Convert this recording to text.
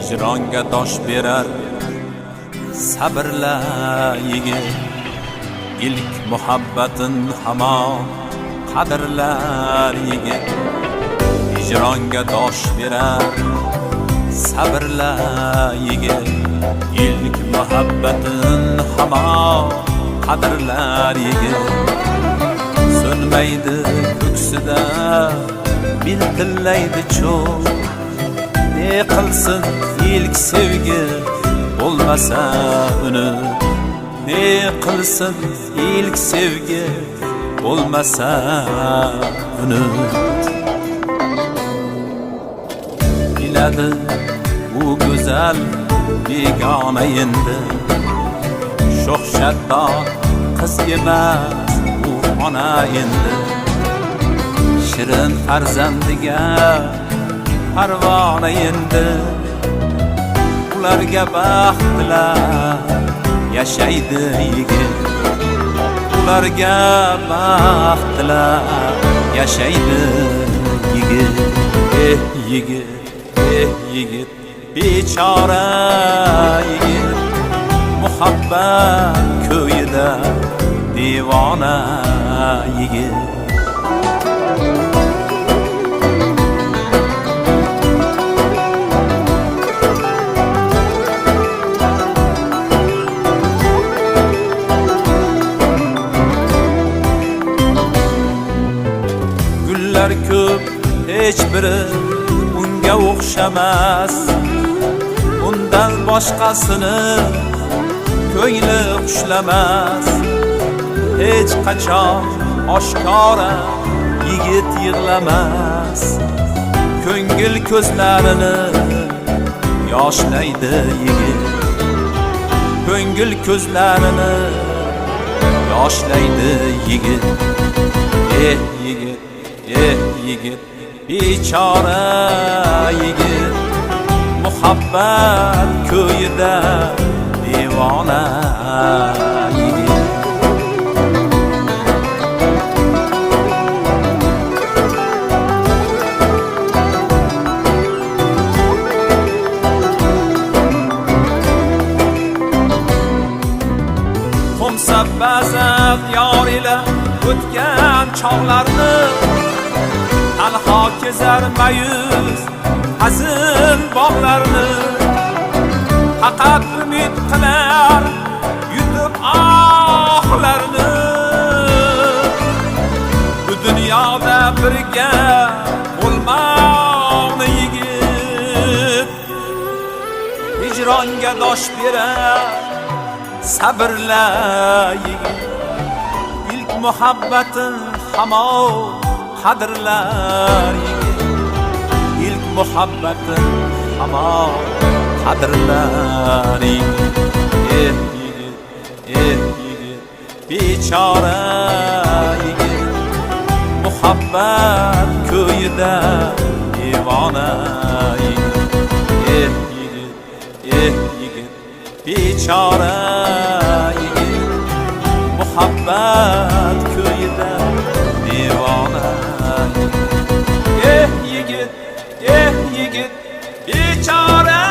hicronga dosh berar sabrla yigit, ilk muhabbatin hamon qadrlar yigit. Hicronga dosh berar sabrla yigit, ilk muhabbatin hamon qadrlar yigit. Sönmaydi ko'ksida miltillaydi cho'g', ne qilsin ilk sevgi bo'lmasa uni, ne qilsin ilk sevgi bo'lmasa uni. Biladi bu go'zal begona endi, sho'x shaddod qiz emas u ona endi. Shirin farzandiga parvona endi, ularga baxt tilab yashaydi yigit, ularga baxt tilab yashaydi yigit. Yigit, yigit, bechora yigit, muhabbat ko'yida devona yigit. Gullar ko'p, hech biri unga o'xshamas, undan boshqasini ko'ngli xushlamas. Hech qachon oshkora yigit yig'lamas, ko'ngil ko'zlarini yoshlaydi yigit, ko'ngil ko'zlarini yoshlaydi yigit. Yigit, yigit, bechora yigit, muhabbat ko'yida devona yigit. Qo'msab ba'zan yor ila o'tgan chog'larni, tanho kezar mayus hazin bog'larni. Faqat umid qilar yutib ohlarni, bu dunyoda birga bo'lmoqni yigit. Hijronga dosh berar sabrla yigit, ilk muhabbatin hamon qadrlar yigit, ilk muhabbatin hamon qadrlar yigit. Yigit, yigit, bechora yigit, muhabbat ko'yida devona yigit. Yigit, yigit, bechora yigit, muhabbat ko'yida devona yigit. Yigit, yigit, bechora